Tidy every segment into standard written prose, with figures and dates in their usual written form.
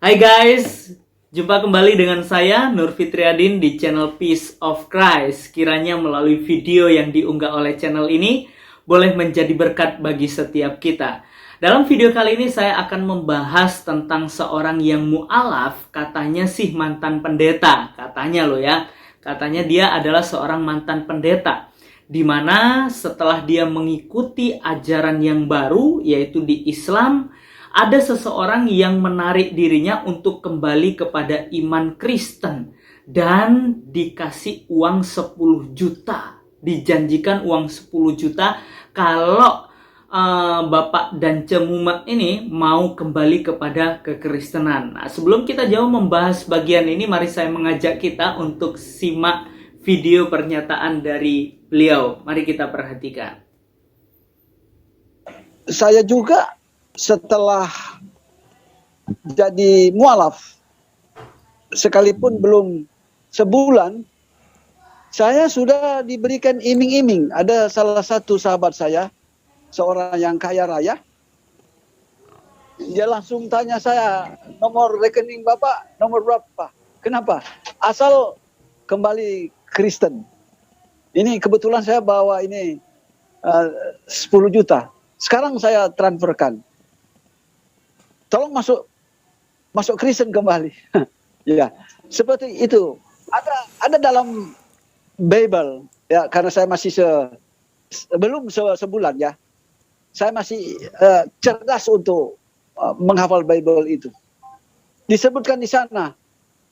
Hai guys, jumpa kembali dengan saya Nur Fitriadin di channel Peace of Christ. Kiranya melalui video yang diunggah oleh channel ini boleh menjadi berkat bagi setiap kita. Dalam video kali ini saya akan membahas tentang seorang yang mu'alaf, katanya sih mantan pendeta, katanya loh ya. Katanya dia adalah seorang mantan pendeta, di mana setelah dia mengikuti ajaran yang baru yaitu di Islam, ada seseorang yang menarik dirinya untuk kembali kepada iman Kristen dan dikasih uang 10 juta. Dijanjikan uang 10 juta kalau Bapak dan Cemumak ini mau kembali kepada kekristenan. Nah, sebelum kita jauh membahas bagian ini, mari saya mengajak kita untuk simak video pernyataan dari beliau. Mari kita perhatikan. Saya juga setelah jadi mualaf, sekalipun belum sebulan, saya sudah diberikan iming-iming. Ada salah satu sahabat saya, seorang yang kaya raya, dia langsung tanya saya, nomor rekening Bapak, nomor berapa? Kenapa? Asal kembali Kristen. Ini kebetulan saya bawa ini 10 juta. Sekarang saya transferkan. Tolong masuk Kristen kembali. Ya, seperti itu. Ada dalam Bible ya, karena saya masih belum sebulan ya. Saya masih cerdas untuk menghafal Bible itu. Disebutkan di sana,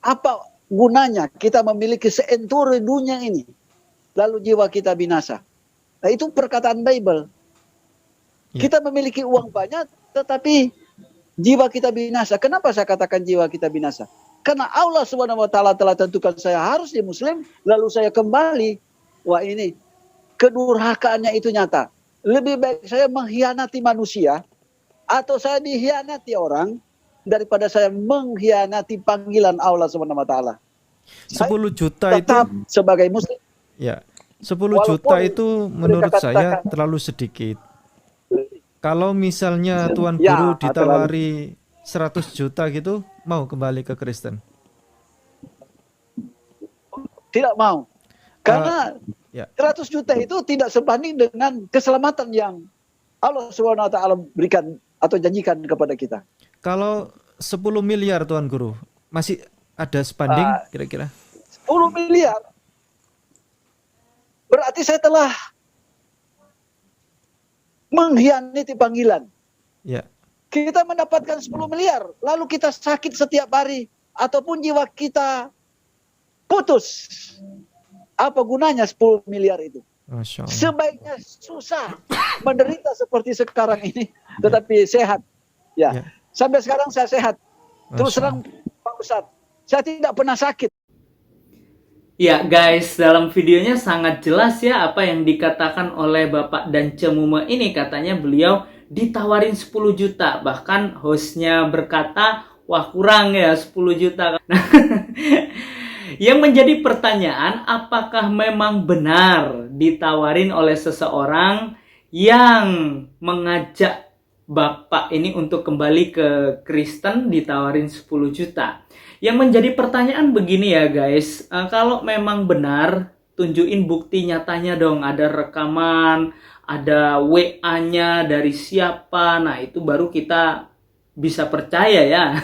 apa gunanya kita memiliki seenturi dunia ini, lalu jiwa kita binasa. Nah, itu perkataan Bible. Kita memiliki uang banyak, tetapi jiwa kita binasa. Kenapa saya katakan jiwa kita binasa? Karena Allah SWT telah tentukan saya harus di Muslim, lalu saya kembali. Wah, ini kedurhakaannya itu nyata. Lebih baik saya mengkhianati manusia, atau saya dikhianati orang, daripada saya mengkhianati panggilan Allah SWT. 10 juta tetap itu sebagai Muslim. ya, 10 juta itu menurut saya terlalu sedikit. Kalau misalnya Tuan Guru ditawari 100 juta gitu, mau kembali ke Kristen? Tidak mau. Karena 100 juta itu tidak sebanding dengan keselamatan yang Allah SWT berikan atau janjikan kepada kita. Kalau 10 miliar Tuan Guru, masih ada sebanding kira-kira? 10 miliar. Berarti saya telah mengkhianati panggilan. Ya. Kita mendapatkan 10 miliar, lalu kita sakit setiap hari, ataupun jiwa kita putus. Apa gunanya 10 miliar itu? Masya Allah. Sebaiknya susah, menderita seperti sekarang ini, tetapi sehat. Ya. Sampai sekarang saya sehat. Terus terang Pak Ustadz, saya tidak pernah sakit. Ya guys, dalam videonya sangat jelas ya apa yang dikatakan oleh Bapak dan Cemume ini. Katanya beliau ditawarin 10 juta. Bahkan hostnya berkata, wah kurang ya 10 juta. Nah, yang menjadi pertanyaan, apakah memang benar ditawarin oleh seseorang yang mengajak Bapak ini untuk kembali ke Kristen, ditawarin 10 juta. Yang menjadi pertanyaan begini ya guys, kalau memang benar, tunjukin bukti nyatanya dong. Ada rekaman, ada WA-nya dari siapa, nah itu baru kita bisa percaya ya.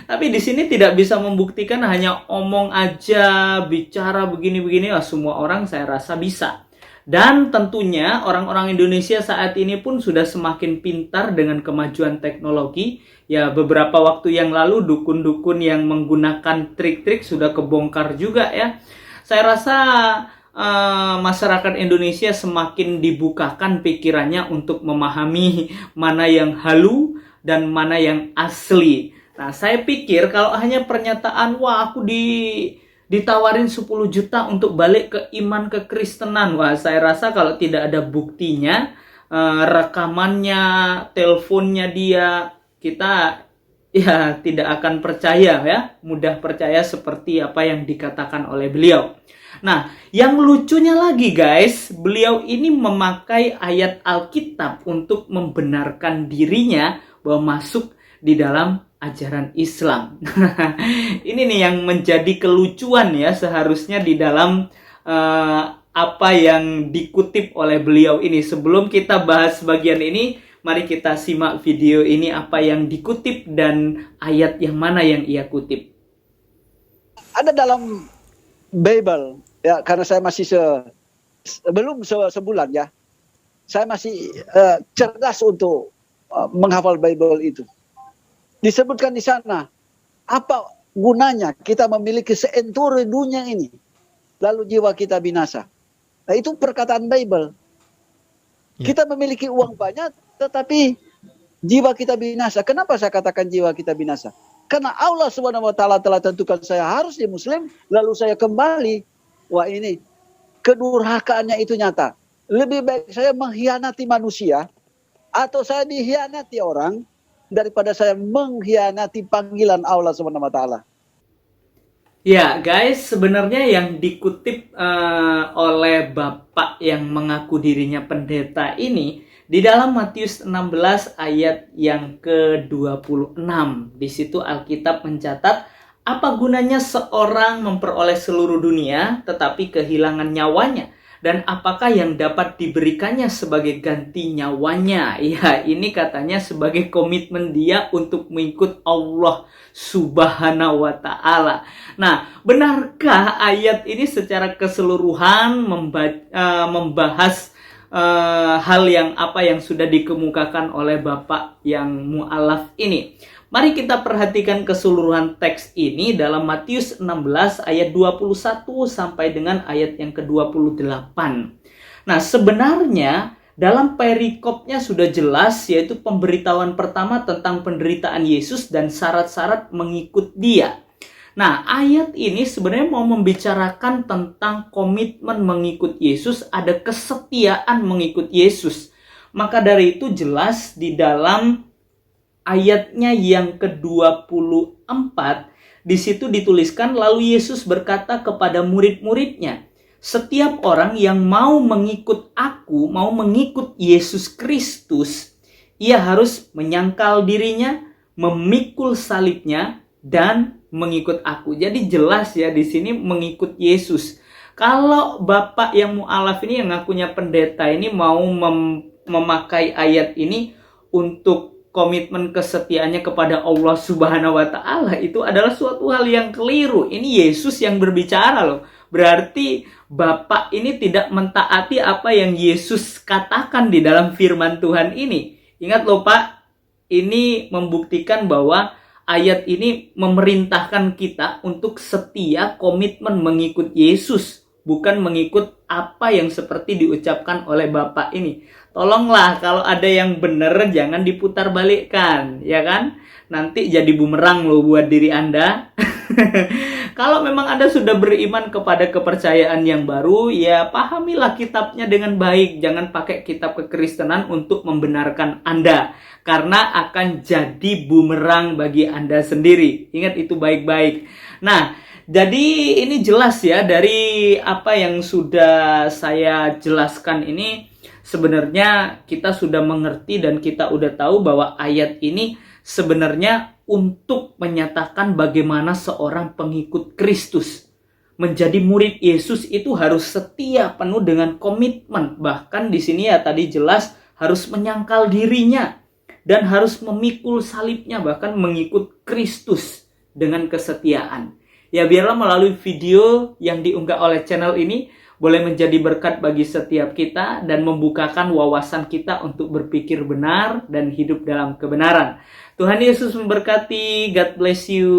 Tapi di sini tidak bisa membuktikan, hanya omong aja, bicara begini-begini, semua orang saya rasa bisa. Dan tentunya orang-orang Indonesia saat ini pun sudah semakin pintar dengan kemajuan teknologi. Ya, beberapa waktu yang lalu dukun-dukun yang menggunakan trik-trik sudah kebongkar juga ya. Saya rasa masyarakat Indonesia semakin dibukakan pikirannya untuk memahami mana yang halu dan mana yang asli. Nah, saya pikir kalau hanya pernyataan, wah aku ditawarin 10 juta untuk balik ke iman kekristenan. Wah, saya rasa kalau tidak ada buktinya, rekamannya, teleponnya dia, kita ya tidak akan percaya ya, mudah percaya seperti apa yang dikatakan oleh beliau. Nah, yang lucunya lagi guys, beliau ini memakai ayat Alkitab untuk membenarkan dirinya bahwa masuk di dalam ajaran Islam. Ini nih yang menjadi kelucuan ya seharusnya di dalam apa yang dikutip oleh beliau ini. Sebelum kita bahas bagian ini, mari kita simak video ini apa yang dikutip dan ayat yang mana yang ia kutip. Ada dalam Bible ya, karena saya masih belum sebulan ya. Saya masih cerdas untuk menghafal Bible itu. Disebutkan di sana, apa gunanya kita memiliki seenturi dunia ini, lalu jiwa kita binasa. Nah, itu perkataan Bible. Kita memiliki uang banyak, tetapi jiwa kita binasa. Kenapa saya katakan jiwa kita binasa? Karena Allah SWT telah tentukan saya harus di Muslim, lalu saya kembali. Wah, ini kedurhakaannya itu nyata. Lebih baik saya mengkhianati manusia, atau saya dikhianati orang, daripada saya mengkhianati panggilan Allah SWT. Ya guys, sebenarnya yang dikutip oleh Bapak yang mengaku dirinya pendeta ini di dalam Matius 16 ayat yang ke-26. Di situ Alkitab mencatat, apa gunanya seorang memperoleh seluruh dunia tetapi kehilangan nyawanya? Dan apakah yang dapat diberikannya sebagai ganti nyawanya? Ya, ini katanya sebagai komitmen dia untuk mengikut Allah Subhanahu wa Ta'ala. Nah, benarkah ayat ini secara keseluruhan membahas hal yang apa yang sudah dikemukakan oleh Bapak yang mu'alaf ini? Mari kita perhatikan keseluruhan teks ini dalam Matius 16 ayat 21 sampai dengan ayat yang ke-28. Nah, sebenarnya dalam perikopnya sudah jelas, yaitu pemberitahuan pertama tentang penderitaan Yesus dan syarat-syarat mengikut dia. Nah, ayat ini sebenarnya mau membicarakan tentang komitmen mengikut Yesus, ada kesetiaan mengikut Yesus. Maka dari itu jelas di dalam ayatnya yang ke-24, di situ dituliskan, lalu Yesus berkata kepada murid-muridnya, setiap orang yang mau mengikut aku, mau mengikut Yesus Kristus, ia harus menyangkal dirinya, memikul salibnya, dan mengikut aku. Jadi jelas ya di sini mengikut Yesus. Kalau Bapak yang mu'alaf ini yang ngakunya pendeta ini mau memakai ayat ini untuk komitmen kesetiaannya kepada Allah Subhanahu wa Ta'ala, itu adalah suatu hal yang keliru. Ini Yesus yang berbicara loh. Berarti Bapak ini tidak mentaati apa yang Yesus katakan di dalam firman Tuhan ini. Ingat loh Pak, ini membuktikan bahwa ayat ini memerintahkan kita untuk setia komitmen mengikut Yesus, bukan mengikut apa yang seperti diucapkan oleh Bapak ini. Tolonglah kalau ada yang benar jangan diputar balikkan, ya kan? Nanti jadi bumerang loh buat diri Anda. Kalau memang Anda sudah beriman kepada kepercayaan yang baru, ya pahamilah kitabnya dengan baik. Jangan pakai kitab kekristenan untuk membenarkan Anda, karena akan jadi bumerang bagi Anda sendiri. Ingat itu baik-baik. Nah, jadi ini jelas ya dari apa yang sudah saya jelaskan ini. Sebenarnya kita sudah mengerti dan kita udah tahu bahwa ayat ini sebenarnya untuk menyatakan bagaimana seorang pengikut Kristus menjadi murid Yesus itu harus setia penuh dengan komitmen. Bahkan di sini ya tadi jelas harus menyangkal dirinya dan harus memikul salibnya, bahkan mengikut Kristus dengan kesetiaan. Ya biarlah melalui video yang diunggah oleh channel ini boleh menjadi berkat bagi setiap kita dan membukakan wawasan kita untuk berpikir benar dan hidup dalam kebenaran. Tuhan Yesus memberkati. God bless you.